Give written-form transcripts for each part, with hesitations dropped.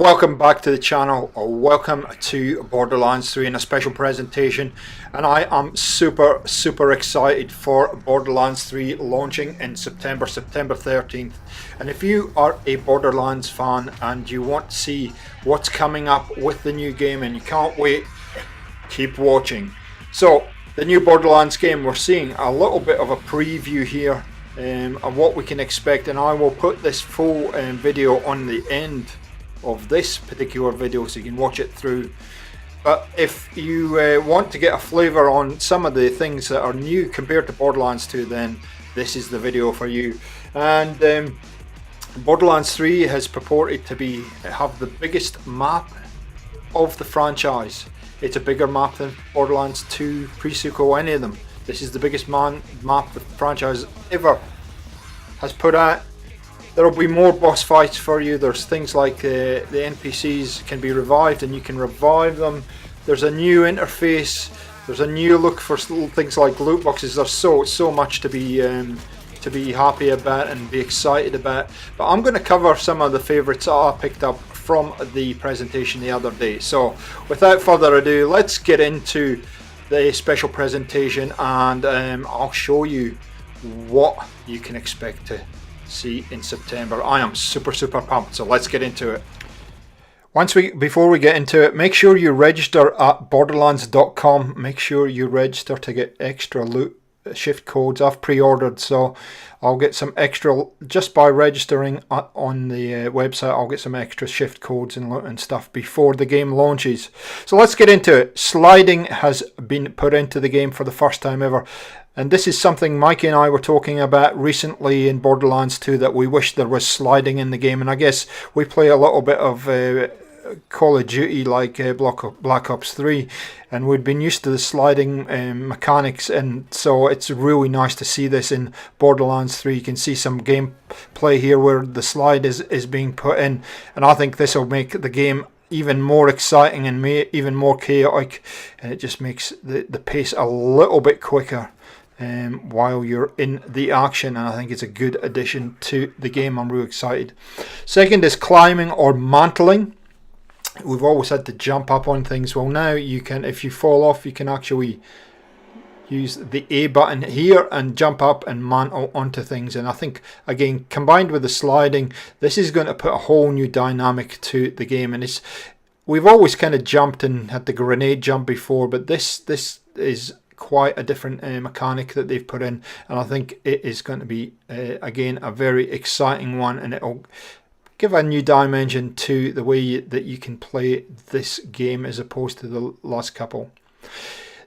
Welcome back to the channel, or welcome to Borderlands 3 in a special presentation. And I am super excited for Borderlands 3 launching in September 13th. And if you are a Borderlands fan and you want to see what's coming up with the new game and you can't wait, keep watching. So the new Borderlands game, we're seeing a little bit of a preview here of what we can expect, and I will put this full video on the end of this particular video so you can watch it through. But if you want to get a flavour on some of the things that are new compared to Borderlands 2, then this is the video for you. And Borderlands 3 has purported to have the biggest map of the franchise. It's a bigger map than Borderlands 2, pre-sequel, any of them. This is the biggest map the franchise ever has put out. There will be more boss fights for you. There's things like the NPCs can be revived and you can revive them. There's a new interface. There's a new look for things like loot boxes. There's so much to be happy about and be excited about. But I'm going to cover some of the favourites that I picked up from the presentation the other day. So without further ado, let's get into the special presentation, and I'll show you what you can expect to see in September. I am super pumped, so let's get into it. Before we get into it, make sure you register at borderlands.com. Make sure you register to get extra loot shift codes. I've pre-ordered, so I'll get some extra just by registering on the website. I'll get some extra shift codes and stuff before the game launches. So let's get into it. Sliding has been put into the game for the first time ever. And this is something Mikey and I were talking about recently in Borderlands 2, that we wish there was sliding in the game. And I guess we play a little bit of Call of Duty like Black Ops 3, and we'd been used to the sliding mechanics, and so it's really nice to see this in Borderlands 3. You can see some gameplay here where the slide is being put in, and I think this will make the game even more exciting and even more chaotic, and it just makes the pace a little bit quicker while you're in the action, and I think it's a good addition to the game. I'm really excited. Second is climbing or mantling. We've always had to jump up on things. Well, now you can, if you fall off, you can actually use the A button here and jump up and mantle onto things. And I think, again, combined with the sliding, this is going to put a whole new dynamic to the game. And we've always kind of jumped and had the grenade jump before, but this is quite a different mechanic that they've put in, and I think it is going to be again a very exciting one, and it'll give a new dimension to the way that you can play this game as opposed to the last couple.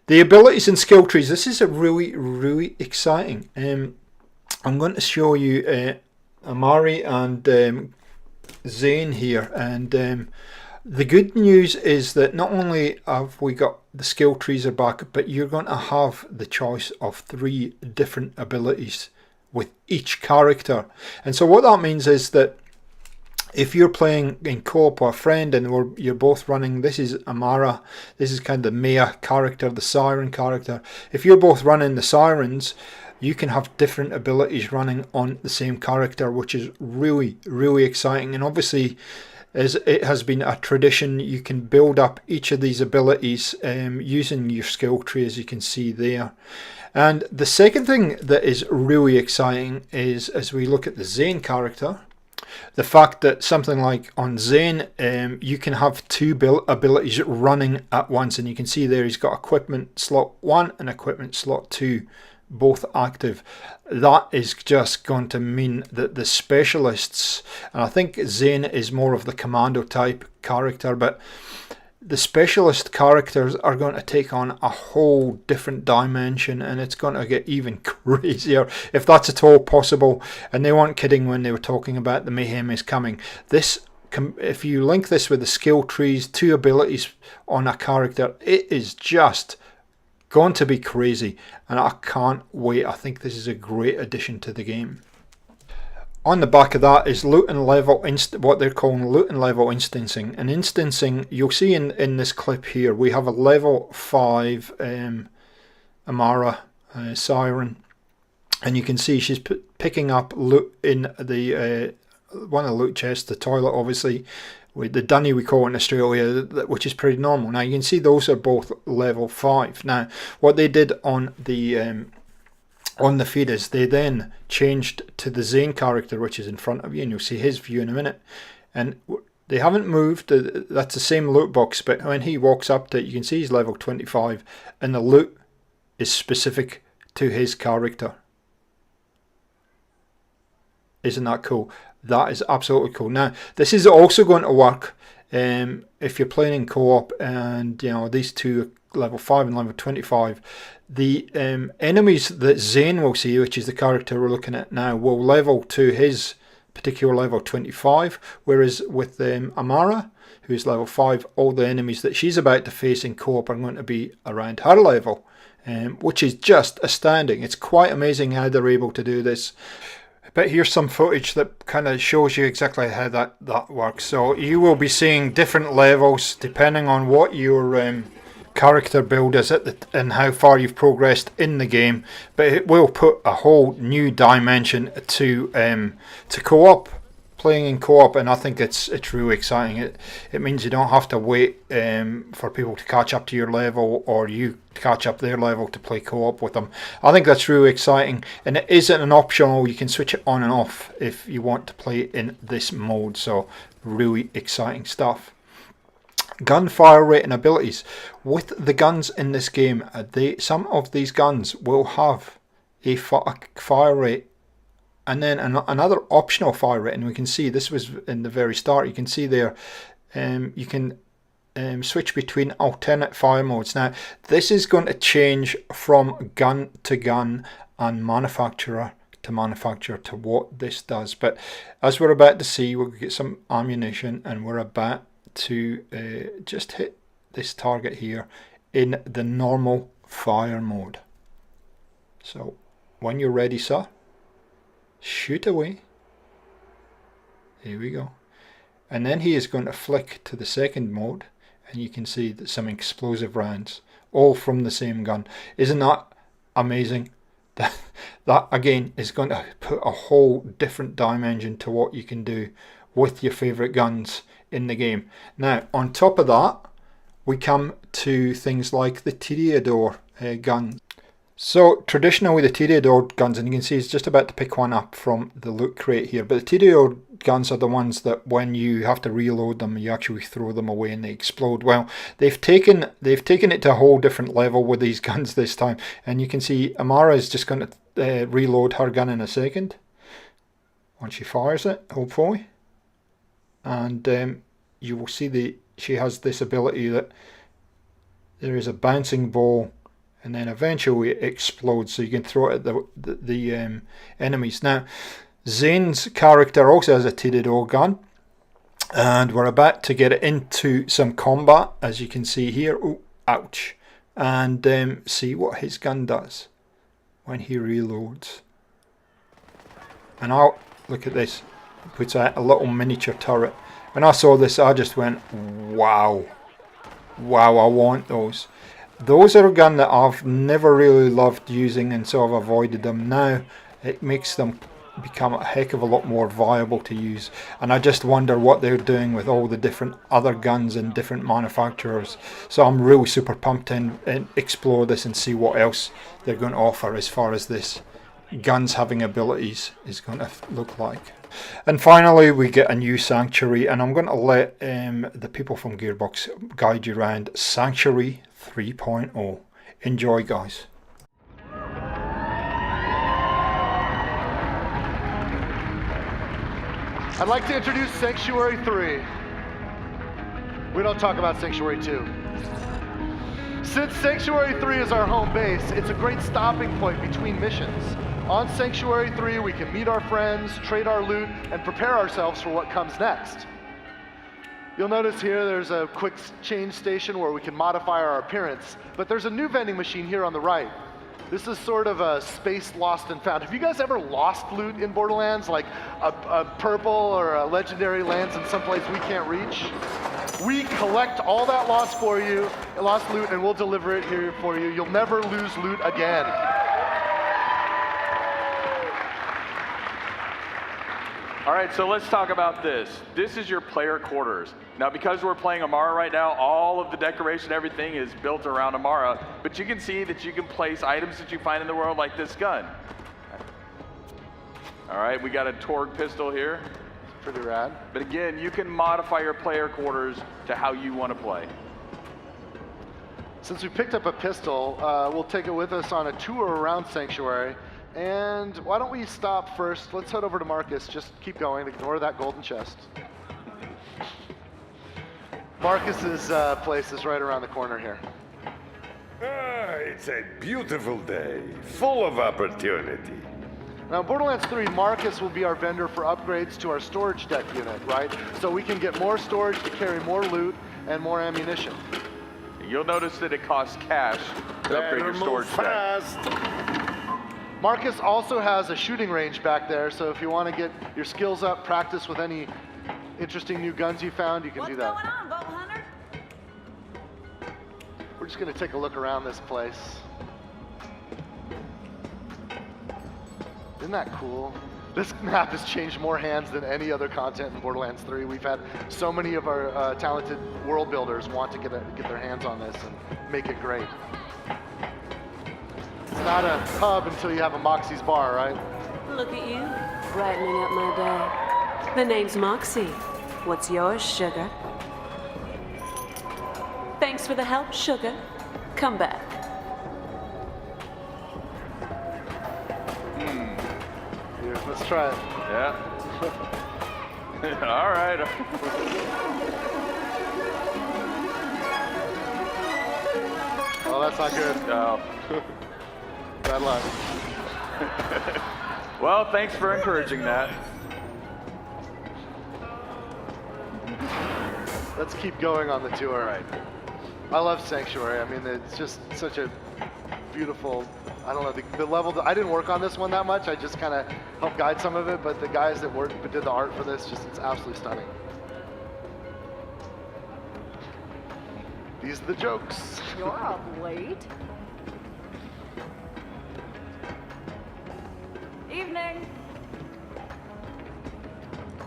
The abilities and skill trees. This is a really exciting. I'm going to show you Amari and Zane here, and the good news is that not only have we got the skill trees are back, but you're going to have the choice of 3 different abilities with each character. And so what that means is that if you're playing in co-op with a friend and you're both running, this is Amara, this is kind of the Maya character, the Siren character. If you're both running the Sirens, you can have different abilities running on the same character, which is really exciting. And obviously, as it has been a tradition, you can build up each of these abilities using your skill tree, as you can see there. And the second thing that is really exciting is, as we look at the Zane character, the fact that something like on Zane, you can have 2 abilities running at once. And you can see there he's got equipment slot 1 and equipment slot 2. Both active. That is just going to mean that the specialists, and I think Zane is more of the commando type character, but the specialist characters are going to take on a whole different dimension, and it's going to get even crazier, if that's at all possible. And they weren't kidding when they were talking about the mayhem is coming. If you link this with the skill trees, 2 abilities on a character, it is just going to be crazy, and I can't wait. I think this is a great addition to the game. On the back of that is loot and level what they're calling loot and level instancing. And instancing, you'll see in this clip here, we have a level 5 Amara Siren, and you can see she's picking up loot in the one of the loot chests, the toilet obviously, with the dunny we call it in Australia, which is pretty normal. Now you can see those are both level 5. Now what they did on the feed is they then changed to the Zane character, which is in front of you, and you'll see his view in a minute. And they haven't moved. That's the same loot box, but when he walks up to it, you can see he's level 25, and the loot is specific to his character. Isn't that cool? That is absolutely cool. Now, this is also going to work if you're playing in co-op, and you know these two are level 5 and level 25. The enemies that Zane will see, which is the character we're looking at now, will level to his particular level 25, whereas with Amara, who's level 5, all the enemies that she's about to face in co-op are going to be around her level, which is just astounding. It's quite amazing how they're able to do this. But here's some footage that kind of shows you exactly how that works. So you will be seeing different levels depending on what your character build is and how far you've progressed in the game. But it will put a whole new dimension to co-op, playing in co-op, and I think it's really exciting. It means you don't have to wait for people to catch up to your level, or you catch up their level to play co-op with them. I think that's really exciting, and it isn't an optional. You can switch it on and off if you want to play in this mode. So really exciting stuff. Gunfire rate and abilities. With the guns in this game, some of these guns will have a fire rate and then another optional fire rate, and we can see this was in the very start. You can see there you can switch between alternate fire modes. Now this is going to change from gun to gun and manufacturer to manufacturer to what this does, but as we're about to see, we'll get some ammunition, and we're about to just hit this target here in the normal fire mode. So when you're ready, sir, shoot away. Here we go. And then he is going to flick to the second mode, and you can see that some explosive rounds, all from the same gun. Isn't that amazing? That again is going to put a whole different dimension to what you can do with your favorite guns in the game. Now on top of that, we come to things like the Tirador gun. So traditionally the Tirador guns, and you can see he's just about to pick one up from the loot crate here, but the Tirador guns are the ones that when you have to reload them, you actually throw them away and they explode. Well, they've taken it to a whole different level with these guns this time, and you can see Amara is just going to reload her gun in a second once she fires it, hopefully. And you will see she has this ability that there is a bouncing ball, and then eventually it explodes, so you can throw it at the enemies. Now, Zane's character also has a Tirador gun, and we're about to get into some combat, as you can see here. Ooh, ouch! And see what his gun does when he reloads. And I'll look at this. It puts out a little miniature turret. When I saw this, I just went, wow, wow! I want those. Those are a gun that I've never really loved using, and so I've avoided them. Now it makes them become a heck of a lot more viable to use, and I just wonder what they're doing with all the different other guns and different manufacturers. So I'm really super pumped to explore this and see what else they're going to offer as far as this guns having abilities is going to look like. And finally we get a new Sanctuary, and I'm going to let the people from Gearbox guide you around Sanctuary 3.0. Enjoy, guys. I'd like to introduce Sanctuary 3. We don't talk about Sanctuary 2. Since Sanctuary 3 is our home base, it's a great stopping point between missions. On Sanctuary 3, we can meet our friends, trade our loot, and prepare ourselves for what comes next. You'll notice here there's a quick change station where we can modify our appearance, but there's a new vending machine here on the right. This is sort of a space lost and found. Have you guys ever lost loot in Borderlands, like a purple or a legendary lands in some place we can't reach? We collect all that lost loot, and we'll deliver it here for you. You'll never lose loot again. All right, so let's talk about this. This is your player quarters. Now, because we're playing Amara right now, all of the decoration, everything is built around Amara, but you can see that you can place items that you find in the world like this gun. All right, we got a Torg pistol here. It's pretty rad. But again, you can modify your player quarters to how you want to play. Since we picked up a pistol, we'll take it with us on a tour around Sanctuary. And why don't we stop first? Let's head over to Marcus. Just keep going. Ignore that golden chest. Marcus's place is right around the corner here. It's a beautiful day, full of opportunity. Now, in Borderlands 3, Marcus will be our vendor for upgrades to our storage deck unit, right? So we can get more storage to carry more loot and more ammunition. You'll notice that it costs cash to upgrade your storage deck. Marcus also has a shooting range back there, so if you want to get your skills up, practice with any interesting new guns you found, you can do that. What's going on, Bow Hunter? We're just going to take a look around this place. Isn't that cool? This map has changed more hands than any other content in Borderlands 3. We've had so many of our talented world builders want to get their hands on this and make it great. It's not a pub until you have a Moxie's bar, right? Look at you, brightening up my day. The name's Moxie. What's yours, Sugar? Thanks for the help, Sugar. Come back. Here, let's try it. Yeah. All right. Oh, that's not good. No. Bad luck. Well, thanks for encouraging that. Let's keep going on the tour. All right. I love Sanctuary. I mean, it's just such a beautiful, I don't know, the level, I didn't work on this one that much. I just kind of helped guide some of it, but the guys that did the art for this, it's absolutely stunning. These are the jokes. You're up late. Evening.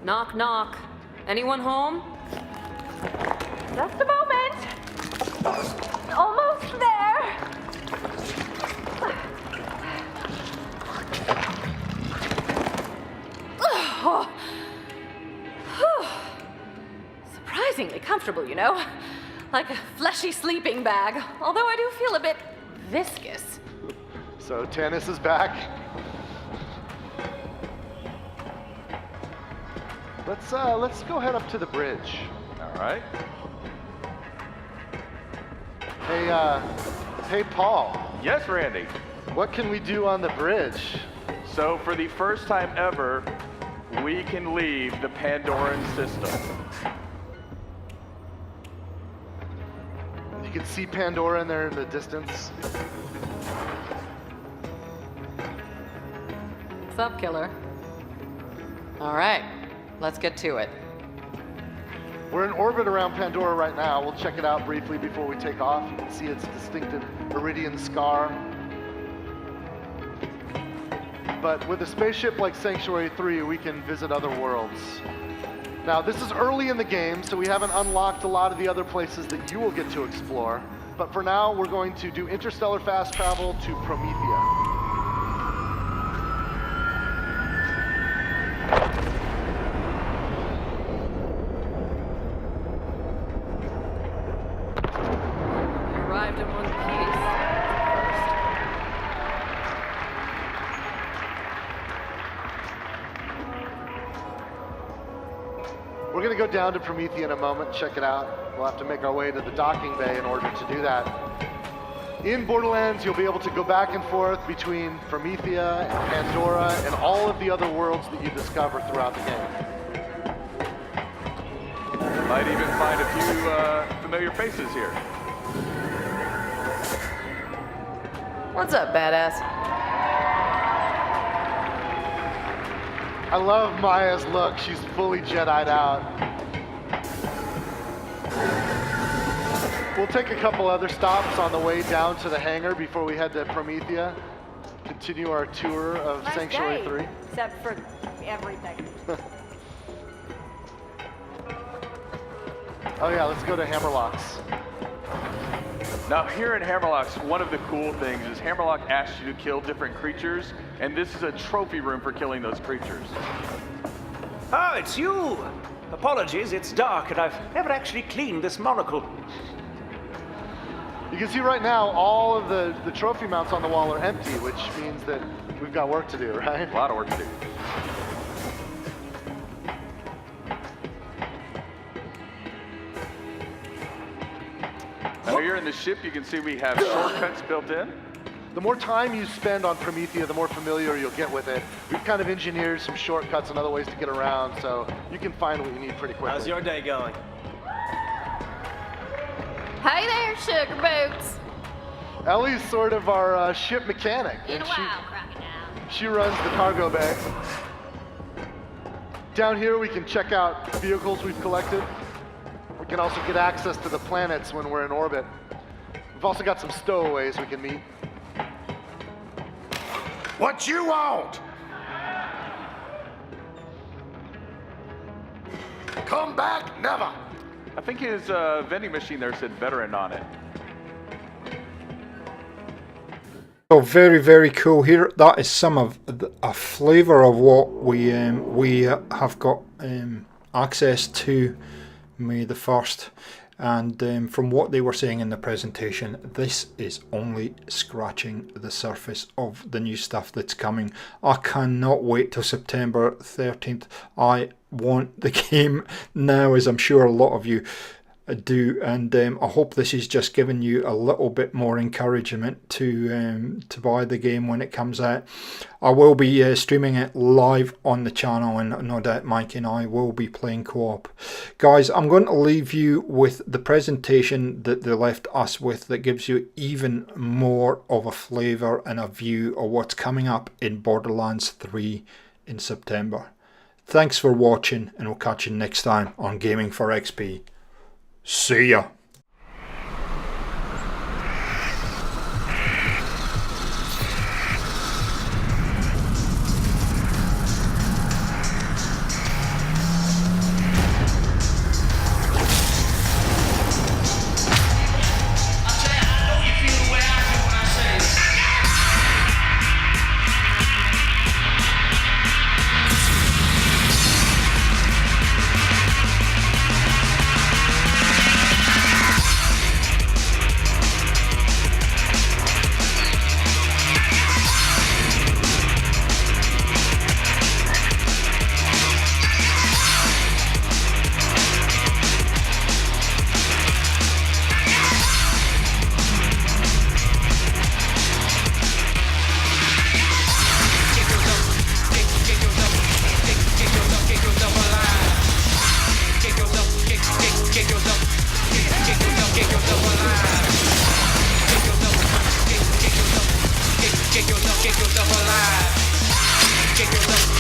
Knock, knock. Anyone home? Just a moment. Almost there. Oh. Whew. Surprisingly comfortable, you know? Like a fleshy sleeping bag, although I do feel a bit viscous. So Tannis is back. Let's go head up to the bridge. All right. Hey Paul, Yes, Randy. what can we do on the bridge? So for the first time ever, we can leave the Pandoran system. You can see Pandora in there in the distance. What's up, killer? All right, let's get to it. We're in orbit around Pandora right now. We'll check it out briefly before we take off. You can see its distinctive iridian scar. But with a spaceship like Sanctuary 3, we can visit other worlds. Now, this is early in the game, so we haven't unlocked a lot of the other places that you will get to explore. But for now, we're going to do interstellar fast travel to Promethea. Arrived in one piece. We're going to go down to Promethea in a moment and check it out. We'll have to make our way to the docking bay in order to do that. In Borderlands, you'll be able to go back and forth between Promethea and Pandora and all of the other worlds that you discover throughout the game. Might even find a few familiar faces here. What's up, badass? I love Maya's look. She's fully Jedi'd out. We'll take a couple other stops on the way down to the hangar before we head to Promethea. Continue our tour of Nice Sanctuary day, 3. except for everything. Oh yeah, let's go to Hammerlocks. Now here in Hammerlocks, one of the cool things is Hammerlock asks you to kill different creatures, and this is a trophy room for killing those creatures. Oh, it's you! Apologies, it's dark and I've never actually cleaned this monocle. You can see right now all of the trophy mounts on the wall are empty, which means that we've got work to do, right? A lot of work to do. Now here in the ship, you can see we have shortcuts built in. The more time you spend on Promethea, the more familiar you'll get with it. We've kind of engineered some shortcuts and other ways to get around, so you can find what you need pretty quickly. How's your day going? Hey there, sugar boots. Ellie's sort of our ship mechanic. In a and while, crocodile. she runs the cargo bay. Down here we can check out vehicles we've collected. We can also get access to the planets when we're in orbit. We've also got some stowaways we can meet. What you want? Come back, never. I think his vending machine there said veteran on it. So very, very cool here. That is some of a flavour of what we have got access to May the 1st. And from what they were saying in the presentation, this is only scratching the surface of the new stuff that's coming. I cannot wait till September 13th. I want the game now, as I'm sure a lot of you do, and I hope this is just giving you a little bit more encouragement to buy the game when it comes out. I will be streaming it live on the channel, and no doubt Mike and I will be playing co-op. Guys, I'm going to leave you with the presentation that they left us with that gives you even more of a flavour and a view of what's coming up in Borderlands 3 in September. Thanks for watching, and we'll catch you next time on Gaming for XP. See ya. Get yourself alive. Get yourself